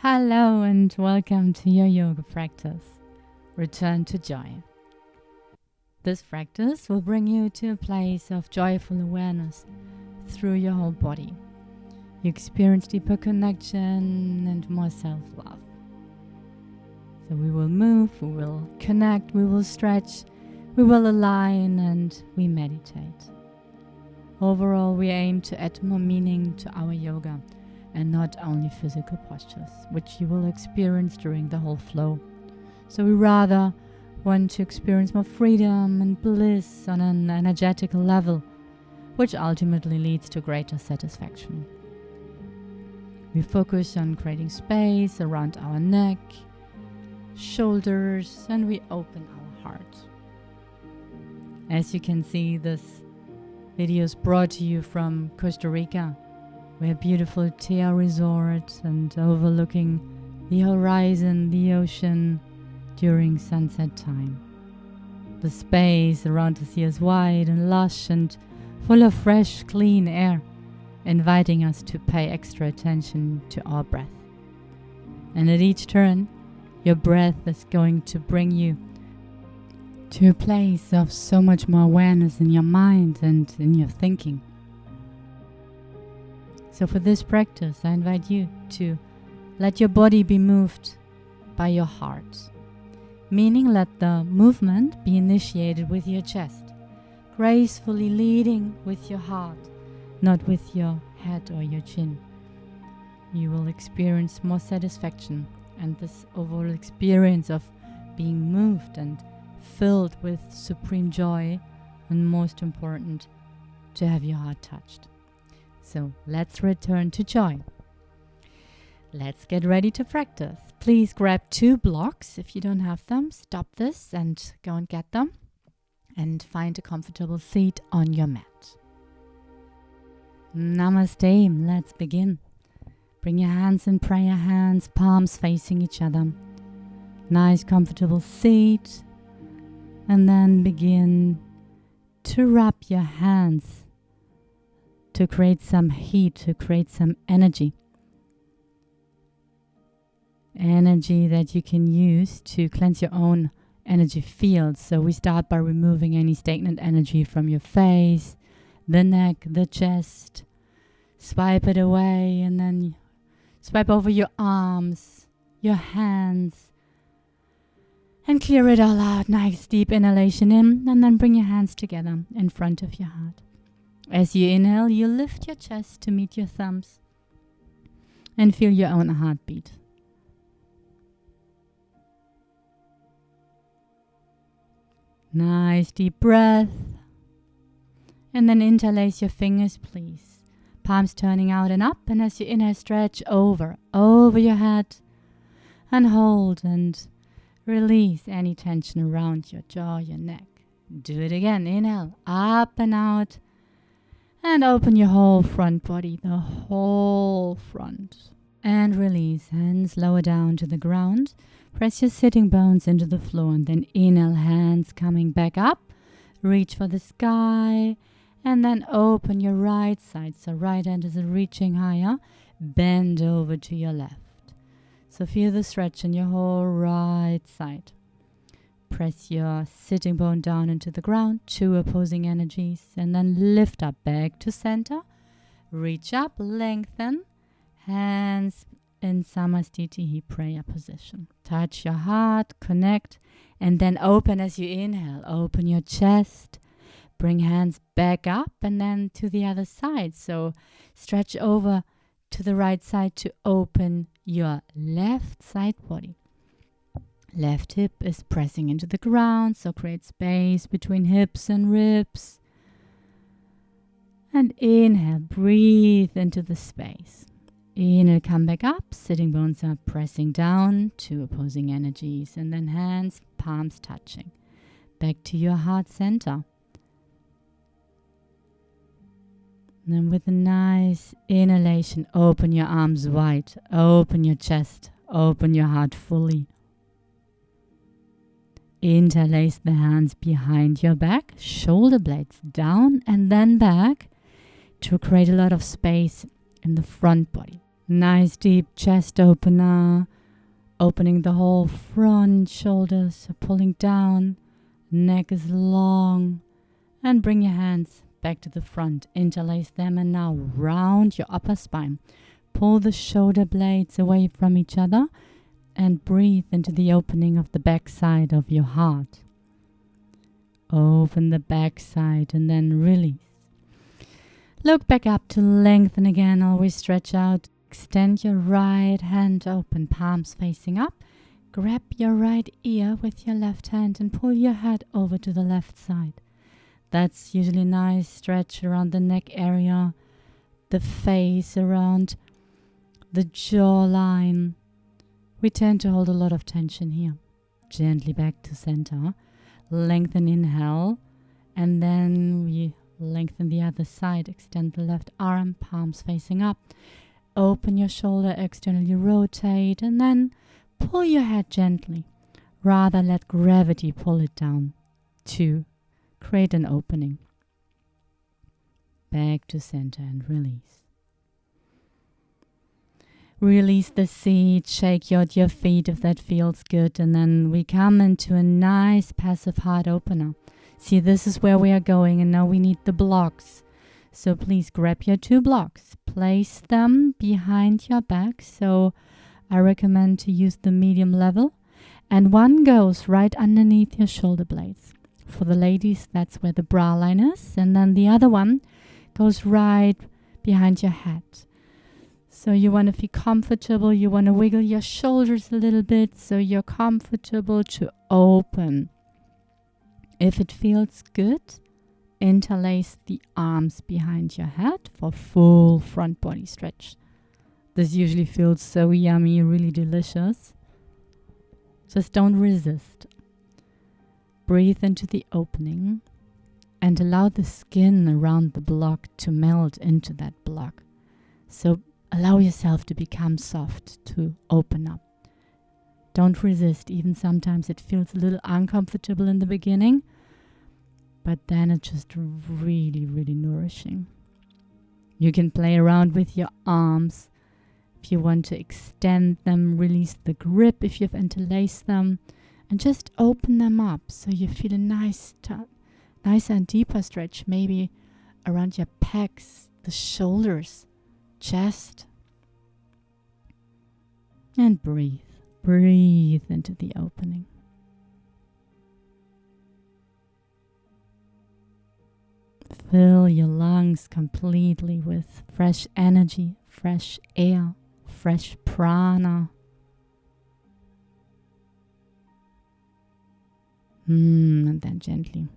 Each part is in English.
Hello and welcome to your yoga practice. Return to joy. This practice will bring you to a place of joyful awareness through your whole body. You experience deeper connection and more self-love. So we will move, we will connect, we will stretch, we will align, and we meditate. Overall, we aim to add more meaning to our yoga and not only physical postures, which you will experience during the whole flow. So we rather want to experience more freedom and bliss on an energetical level, which ultimately leads to greater satisfaction. We focus on creating space around our neck, shoulders, and we open our heart. As you can see, this video is brought to you from Costa Rica. We're a beautiful Tea resort and overlooking the horizon, the ocean during sunset time. The space around us here is wide and lush and full of fresh, clean air, inviting us to pay extra attention to our breath. And at each turn, your breath is going to bring you to a place of so much more awareness in your mind and in your thinking. So for this practice, I invite you to let your body be moved by your heart, meaning let the movement be initiated with your chest, gracefully leading with your heart, not with your head or your chin. You will experience more satisfaction and this overall experience of being moved and filled with supreme joy, and most important, to have your heart touched. So let's return to joy. Let's get ready to practice. Please grab 2 blocks. If you don't have them, stop this and go and get them. And find a comfortable seat on your mat. Namaste. Let's begin. Bring your hands in prayer hands, palms facing each other. Nice comfortable seat. And then begin to rub your hands to create some heat, to create some energy. Energy that you can use to cleanse your own energy field. So we start by removing any stagnant energy from your face, the neck, the chest. Swipe it away and then swipe over your arms, your hands, and clear it all out. Nice deep inhalation in, and then bring your hands together in front of your heart. As you inhale, you lift your chest to meet your thumbs and feel your own heartbeat. Nice deep breath. And then interlace your fingers, please. Palms turning out and up. And as you inhale, stretch over your head and hold and release any tension around your jaw, your neck. Do it again. Inhale, up and out. And open your whole front body, the whole front. And release. Hands lower down to the ground. Press your sitting bones into the floor. And then inhale, hands coming back up. Reach for the sky. And then open your right side. So right hand is reaching higher. Bend over to your left. So feel the stretch in your whole right side. Press your sitting bone down into the ground, 2 opposing energies, and then lift up back to center. Reach up, lengthen, hands in Samastitihi prayer position. Touch your heart, connect, and then open as you inhale. Open your chest, bring hands back up and then to the other side. So stretch over to the right side to open your left side body. Left hip is pressing into the ground, so create space between hips and ribs. And inhale, breathe into the space. Inhale, come back up, sitting bones are pressing down, 2 opposing energies, and then hands, palms touching. Back to your heart center. And then with a nice inhalation, open your arms wide, open your chest, open your heart fully. Interlace the hands behind your back, shoulder blades down and then back to create a lot of space in the front body. Nice deep chest opener, opening the whole front shoulders, so pulling down, neck is long, and bring your hands back to the front, interlace them, and now round your upper spine. Pull the shoulder blades away from each other and breathe into the opening of the back side of your heart. Open the back side and then release. Look back up to lengthen again, always stretch out. Extend your right hand open, palms facing up. Grab your right ear with your left hand and pull your head over to the left side. That's usually a nice stretch around the neck area, the face, around the jawline. We tend to hold a lot of tension here. Gently back to center. Lengthen, inhale, and then we lengthen the other side. Extend the left arm, palms facing up. Open your shoulder, externally rotate, and then pull your head gently. Rather let gravity pull it down to create an opening. Back to center and release. Release the seat, shake out your feet if that feels good, and then we come into a nice passive heart opener. See, this is where we are going, and now we need the blocks. So please grab your 2 blocks, place them behind your back. So I recommend to use the medium level, and one goes right underneath your shoulder blades. For the ladies, that's where the bra line is, and then the other one goes right behind your head. So you want to feel comfortable, you want to wiggle your shoulders a little bit so you're comfortable to open. If it feels good, interlace the arms behind your head for full front body stretch. This usually feels so yummy, really delicious. Just don't resist. Breathe into the opening and allow the skin around the block to melt into that block. So allow yourself to become soft, to open up. Don't resist. Even sometimes it feels a little uncomfortable in the beginning, but then it's just really, really nourishing. You can play around with your arms. If you want to extend them, release the grip if you've interlaced them, and just open them up so you feel a nice and deeper stretch, maybe around your pecs, the shoulders, chest. And breathe. Breathe into the opening. Fill your lungs completely with fresh energy, fresh air, fresh prana. And then gently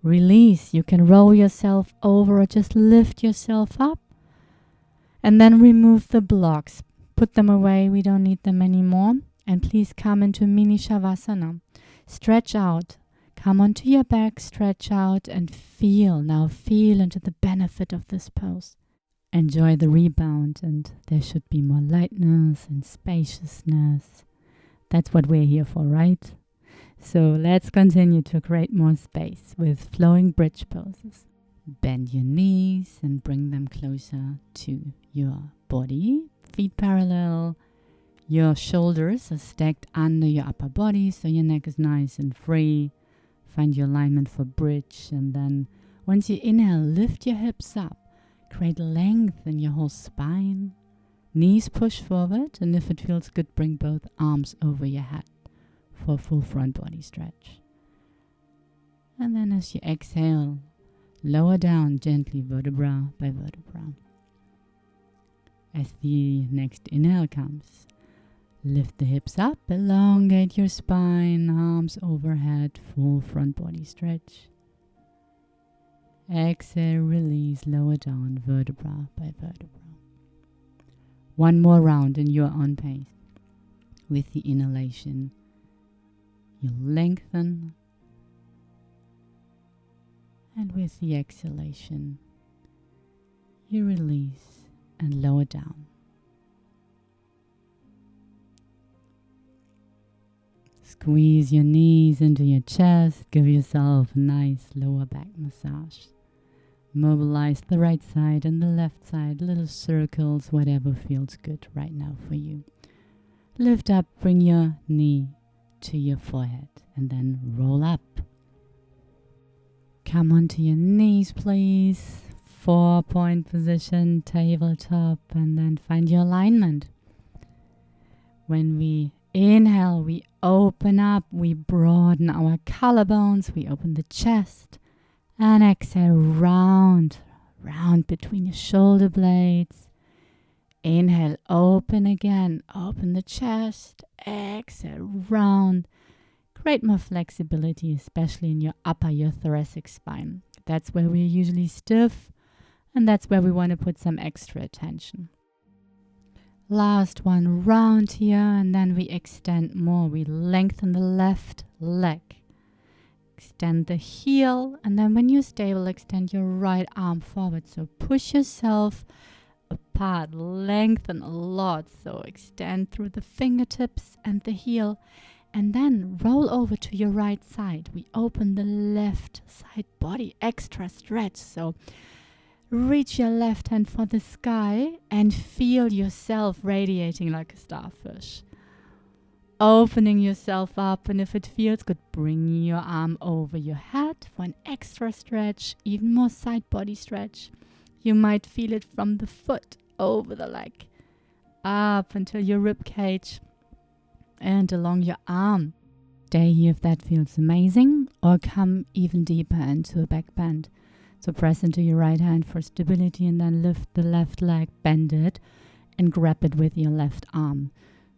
release. You can roll yourself over or just lift yourself up. And then remove the blocks. Put them away. We don't need them anymore. And please come into mini shavasana. Stretch out. Come onto your back, stretch out, and feel. Now feel into the benefit of this pose. Enjoy the rebound, and there should be more lightness and spaciousness. That's what we're here for, right? So let's continue to create more space with flowing bridge poses. Bend your knees and bring them closer to your body. Feet parallel. Your shoulders are stacked under your upper body, so your neck is nice and free. Find your alignment for bridge, and then once you inhale, lift your hips up. Create length in your whole spine. Knees push forward, and if it feels good, bring both arms over your head for a full front body stretch. And then as you exhale, lower down gently vertebra by vertebra. As the next inhale comes, lift the hips up, elongate your spine, arms overhead, full front body stretch. Exhale, release, lower down, vertebra by vertebra. One more round in your own pace. With the inhalation, you lengthen. And with the exhalation, you release and lower down. Squeeze your knees into your chest. Give yourself a nice lower back massage. Mobilize the right side and the left side, little circles, whatever feels good right now for you. Lift up, bring your knee to your forehead, and then roll up. Come onto your knees, please. 4-point position, tabletop, and then find your alignment. When we inhale, we open up, we broaden our collarbones, we open the chest, and exhale, round between your shoulder blades. Inhale, open again, open the chest, exhale, round. Create more flexibility, especially in your your thoracic spine. That's where we're usually stiff, and that's where we want to put some extra attention. Last one, round here, and then we extend more. We lengthen the left leg. Extend the heel, and then when you're stable, extend your right arm forward. So push yourself apart, lengthen a lot. So extend through the fingertips and the heel, and then roll over to your right side. We open the left side body, extra stretch. So reach your left hand for the sky and feel yourself radiating like a starfish. Opening yourself up, and if it feels good, bring your arm over your head for an extra stretch, even more side body stretch. You might feel it from the foot over the leg, up until your rib cage and along your arm. Stay here if that feels amazing, or come even deeper into a back bend. So press into your right hand for stability, and then lift the left leg, bend it, and grab it with your left arm.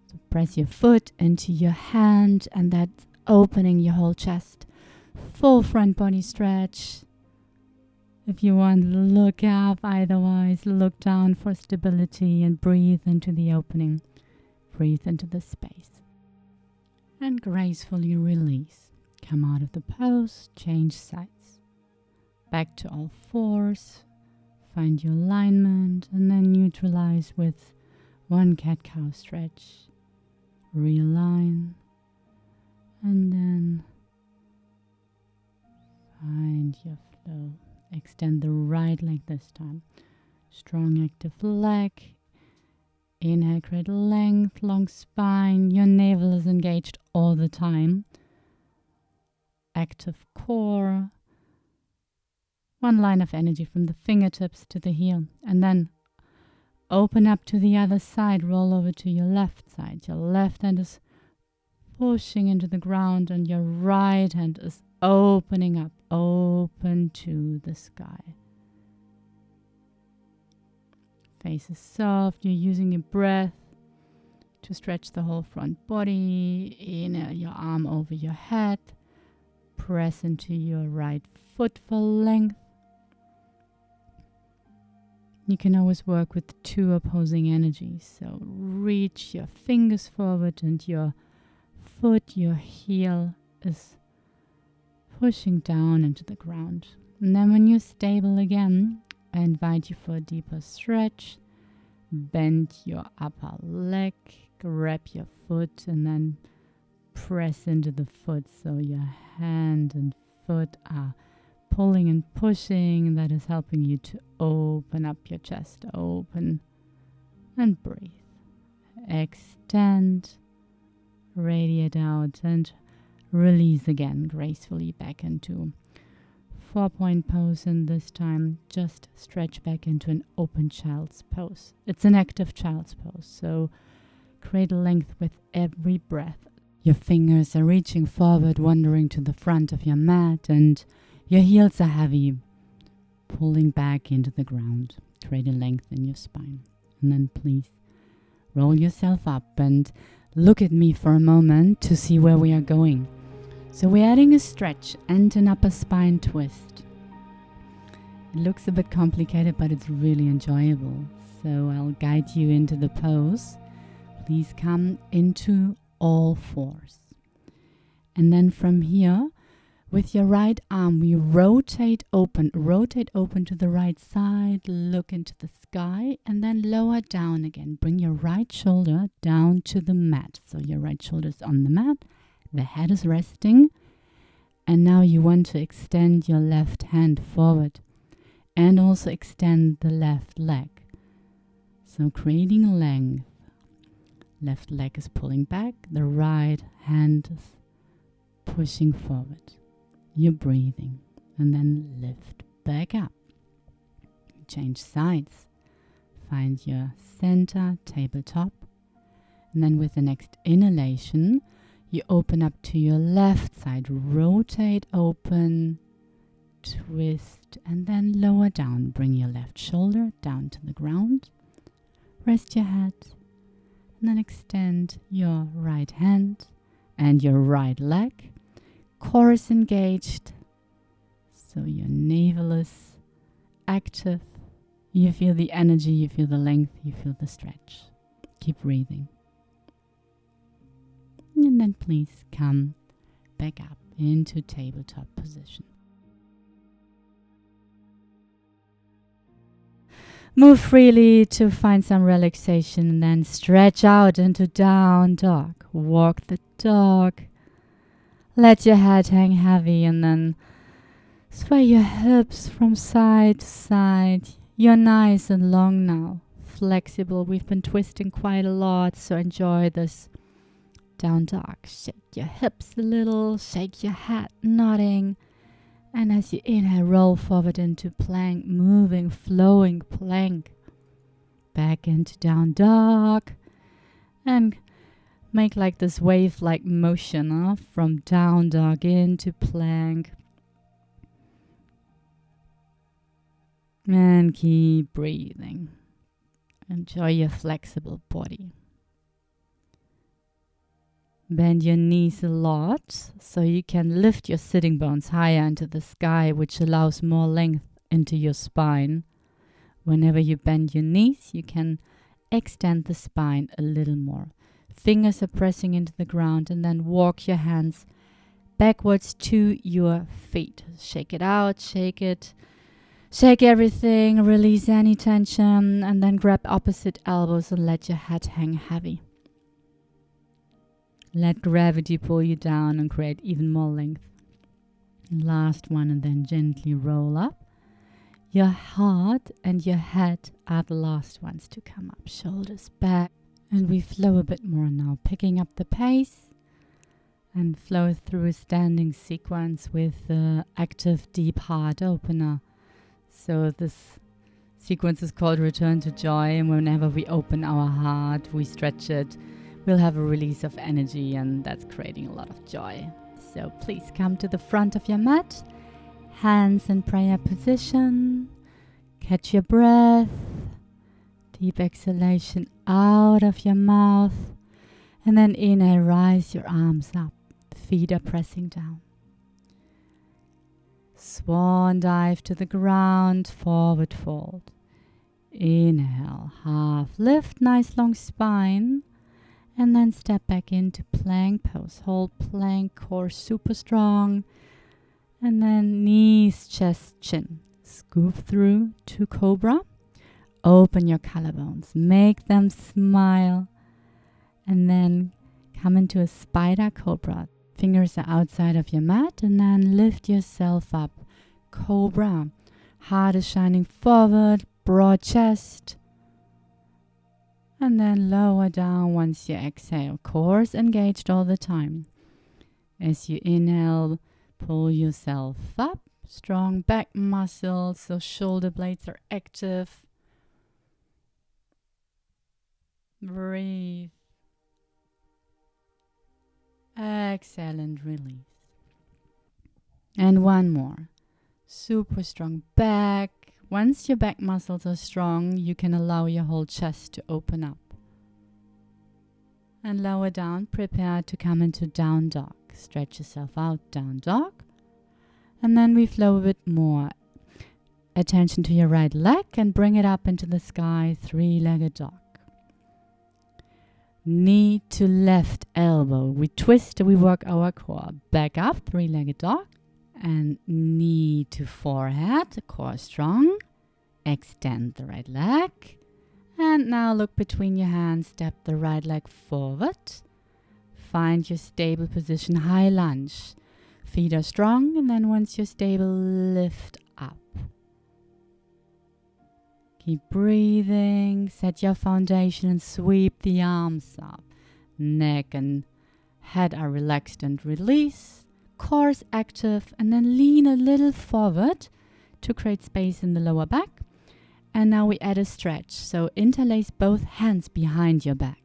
So press your foot into your hand, and that's opening your whole chest. Full front body stretch. If you want, look up. Otherwise, look down for stability and breathe into the opening. Breathe into the space. And gracefully release. Come out of the pose, change sides. Back to all fours. Find your alignment, and then neutralize with one cat-cow stretch. Realign, and then find your flow. Extend the right leg this time. Strong active leg. Inhale, create length, long spine. Your navel is engaged all the time. Active core. One line of energy from the fingertips to the heel, and then open up to the other side, roll over to your left side. Your left hand is pushing into the ground, and your right hand is opening up, open to the sky. Face is soft. You're using your breath to stretch the whole front body. Inhale your arm over your head. Press into your right foot for length. You can always work with two opposing energies. So reach your fingers forward, and your foot, your heel is pushing down into the ground. And then when you're stable again, I invite you for a deeper stretch. Bend your upper leg, grab your foot, and then press into the foot. So your hand and foot are pulling and pushing, and that is helping you to open up your chest. Open and breathe. Extend, radiate out, and release again gracefully back into 4-point pose, and this time just stretch back into an open child's pose. It's an active child's pose, so create length with every breath. Your fingers are reaching forward, wandering to the front of your mat, and your heels are heavy, pulling back into the ground. Create a length in your spine. And then please roll yourself up and look at me for a moment to see where we are going. So we're adding a stretch and an upper spine twist. It looks a bit complicated, but it's really enjoyable. So I'll guide you into the pose. Please come into all fours. And then from here, with your right arm, we rotate open to the right side, look into the sky, and then lower down again. Bring your right shoulder down to the mat. So your right shoulder is on the mat, the head is resting, and now you want to extend your left hand forward and also extend the left leg. So creating length. Left leg is pulling back, the right hand is pushing forward. You're breathing and then lift back up. Change sides. Find your center, tabletop. And then with the next inhalation, you open up to your left side. Rotate open, twist, and then lower down. Bring your left shoulder down to the ground. Rest your head. And then extend your right hand and your right leg. Core is engaged. So your navel is active. You feel the energy, you feel the length, you feel the stretch. Keep breathing. And then please come back up into tabletop position. Move freely to find some relaxation and then stretch out into down dog. Walk the dog. Let your head hang heavy and then sway your hips from side to side. You're nice and long now. Flexible. We've been twisting quite a lot, so enjoy this down dog. Shake your hips a little. Shake your head, nodding. And as you inhale, roll forward into plank, moving, flowing plank. Back into down dog. And make like this wave-like motion from down dog into plank. And keep breathing. Enjoy your flexible body. Bend your knees a lot so you can lift your sitting bones higher into the sky, which allows more length into your spine. Whenever you bend your knees, you can extend the spine a little more. Fingers are pressing into the ground and then walk your hands backwards to your feet. Shake it out, shake it. Shake everything, release any tension, and then grab opposite elbows and let your head hang heavy. Let gravity pull you down and create even more length. Last one, and then gently roll up. Your heart and your head are the last ones to come up. Shoulders back. And we flow a bit more now, picking up the pace and flow through a standing sequence with the active deep heart opener. So this sequence is called Return to Joy, and whenever we open our heart, we stretch it, we'll have a release of energy, and that's creating a lot of joy. So please come to the front of your mat, hands in prayer position, catch your breath, deep exhalation out of your mouth, and then inhale, rise your arms up, feet are pressing down. Swan dive to the ground, forward fold. Inhale, half lift, nice long spine. And then step back into plank pose. Hold plank, core super strong. And then knees, chest, chin. Scoop through to cobra. Open your collarbones. Make them smile. And then come into a spider cobra. Fingers are outside of your mat. And then lift yourself up. Cobra. Heart is shining forward. Broad chest. And then lower down once you exhale. Core is engaged all the time. As you inhale, pull yourself up. Strong back muscles, so shoulder blades are active. Breathe. Exhale and release. And one more. Super strong back. Once your back muscles are strong, you can allow your whole chest to open up. And lower down, prepare to come into down dog. Stretch yourself out, down dog. And then we flow a bit more. Attention to your right leg and bring it up into the sky, three-legged dog. Knee to left elbow. We twist, we work our core. Back up, three-legged dog. And knee to forehead, core strong. Extend the right leg. And now look between your hands, step the right leg forward. Find your stable position, high lunge. Feet are strong, and then once you're stable, lift up. Keep breathing. Set your foundation and sweep the arms up. Neck and head are relaxed and release. Core is active, and then lean a little forward to create space in the lower back. And now we add a stretch. So interlace both hands behind your back.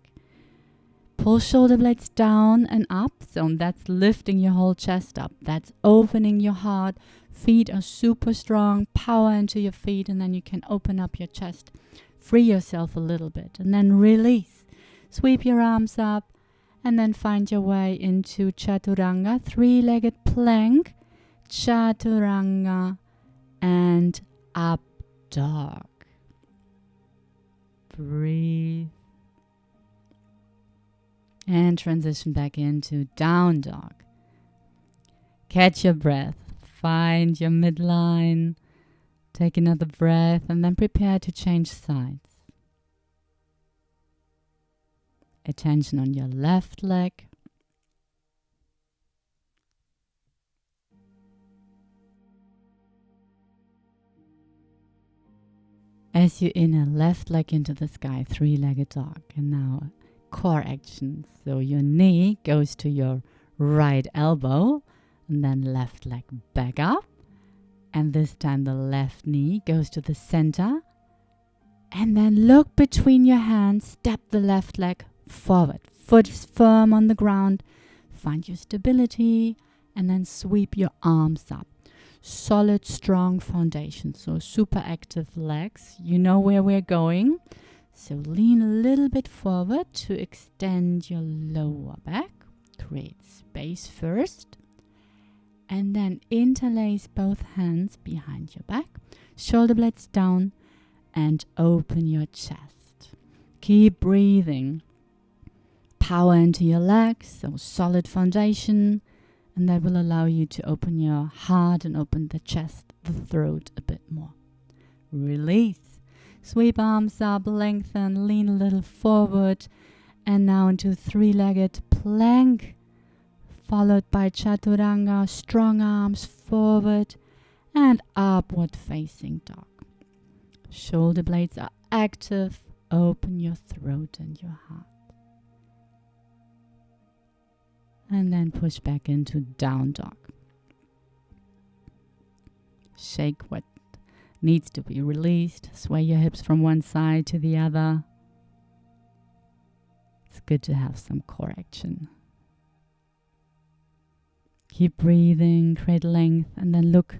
Pull shoulder blades down and up. So that's lifting your whole chest up. That's opening your heart. Feet are super strong. Power into your feet, and then you can open up your chest. Free yourself a little bit, and then release. Sweep your arms up, and then find your way into Chaturanga, three-legged plank, Chaturanga, and up dog. Breathe. And transition back into down dog. Catch your breath. Find your midline. Take another breath and then prepare to change sides. Attention on your left leg. As you inhale, left leg into the sky, three-legged dog. And now core action. So your knee goes to your right elbow, and then left leg back up. And this time the left knee goes to the center. And then look between your hands, step the left leg forward. Foot is firm on the ground. Find your stability, and then sweep your arms up. Solid, strong foundation. So super active legs. You know where we're going. So lean a little bit forward to extend your lower back. Create space first. And then interlace both hands behind your back. Shoulder blades down and open your chest. Keep breathing. Power into your legs. So solid foundation. And that will allow you to open your heart and open the chest, the throat a bit more. Release. Sweep arms up, lengthen, lean a little forward. And now into three-legged plank. Followed by Chaturanga, strong arms forward and upward facing dog. Shoulder blades are active. Open your throat and your heart. And then push back into down dog. Shake what needs to be released. Sway your hips from one side to the other. It's good to have some core action. Keep breathing, create length, and then look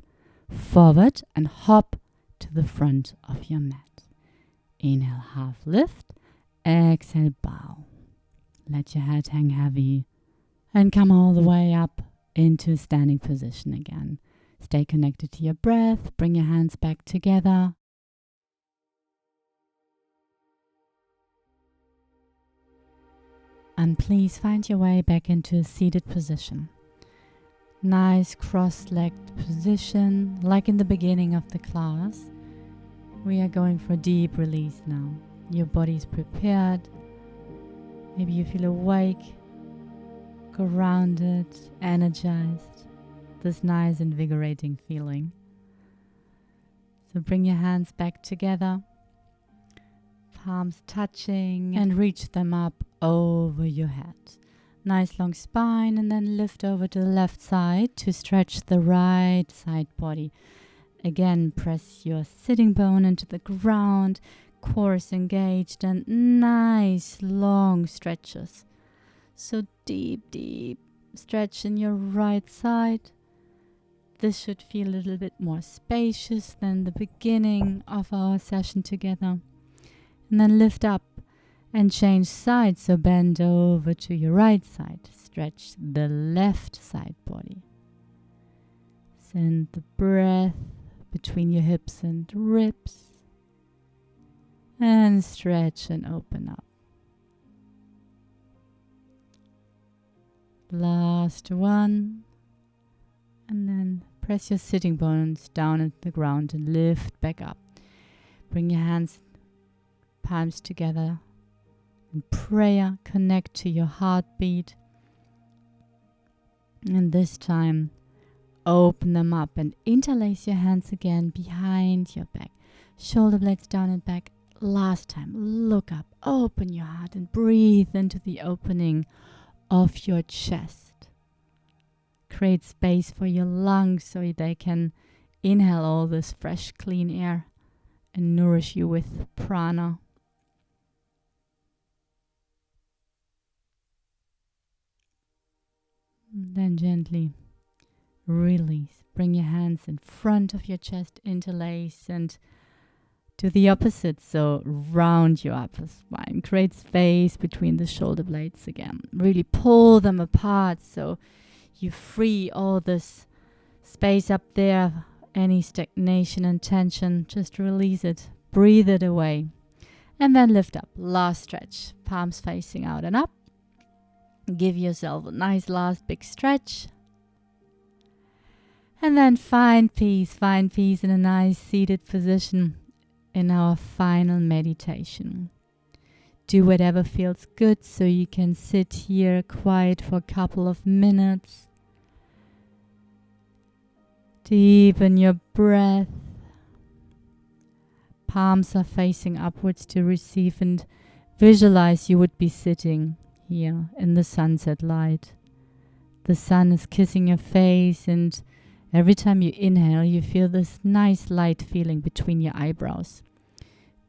forward and hop to the front of your mat. Inhale, half lift. Exhale, bow. Let your head hang heavy and come all the way up into standing position again. Stay connected to your breath. Bring your hands back together. And please find your way back into a seated position. Nice cross-legged position, like in the beginning of the class. We are going for a deep release now. Your body's prepared. Maybe you feel awake, grounded, energized. This nice invigorating feeling. So bring your hands back together. Palms touching and reach them up over your head. Nice long spine, and then lift over to the left side to stretch the right side body. Again, press your sitting bone into the ground, core is engaged, and nice long stretches. So deep stretch in your right side. This should feel a little bit more spacious than the beginning of our session together. And then lift up and change sides, so bend over to your right side. Stretch the left side body. Send the breath between your hips and ribs. And stretch and open up. Last one. And then press your sitting bones down at the ground and lift back up. Bring your hands, palms together. In prayer, connect to your heartbeat. And this time, open them up and interlace your hands again behind your back. Shoulder blades down and back. Last time, look up, open your heart and breathe into the opening of your chest. Create space for your lungs so they can inhale all this fresh, clean air and nourish you with prana. Then gently release. Bring your hands in front of your chest, interlace, and do the opposite. So round your upper spine. Create space between the shoulder blades again. Really pull them apart so you free all this space up there. Any stagnation and tension, just release it. Breathe it away. And then lift up. Last stretch. Palms facing out and up. Give yourself a nice last big stretch. And then find peace in a nice seated position in our final meditation. Do whatever feels good so you can sit here quiet for a couple of minutes. Deepen your breath. Palms are facing upwards to receive, and visualize you would be sitting here in the sunset light. The sun is kissing your face, and every time you inhale, you feel this nice light feeling between your eyebrows.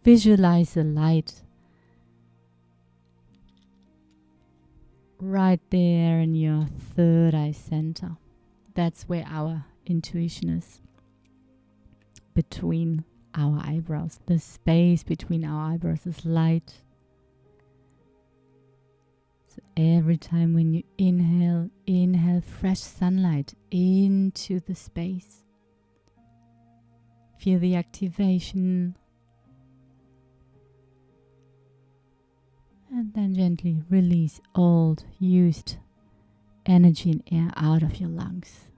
Visualize the light right there in your third eye center. That's where our intuition is. Between our eyebrows. The space between our eyebrows is light. So every time when you inhale, inhale fresh sunlight into the space. Feel the activation. And then gently release old, used energy and air out of your lungs.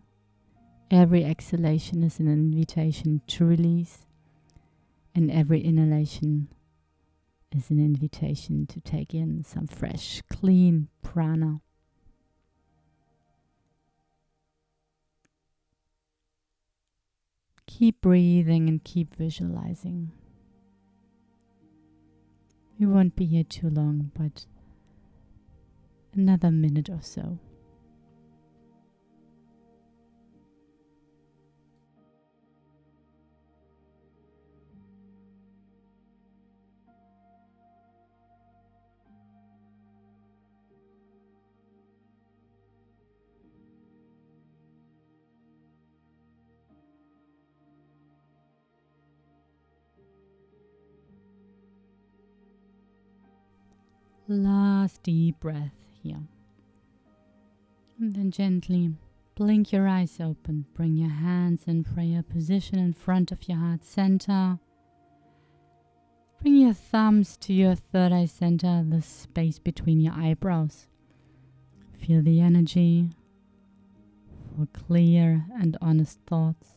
Every exhalation is an invitation to release, and every inhalation is an invitation to take in some fresh, clean prana. Keep breathing and keep visualizing. We won't be here too long, but another minute or so. Last deep breath here. And then gently blink your eyes open. Bring your hands in prayer position in front of your heart center. Bring your thumbs to your third eye center, the space between your eyebrows. Feel the energy for clear and honest thoughts.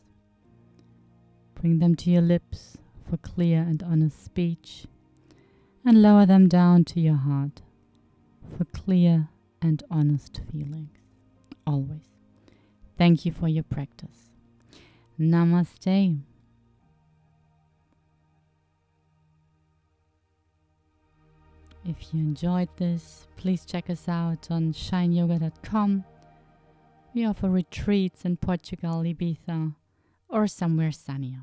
Bring them to your lips for clear and honest speech. And lower them down to your heart for clear and honest feelings. Always. Thank you for your practice. Namaste. If you enjoyed this, please check us out on shineyoga.com. We offer retreats in Portugal, Ibiza, or somewhere sunnier.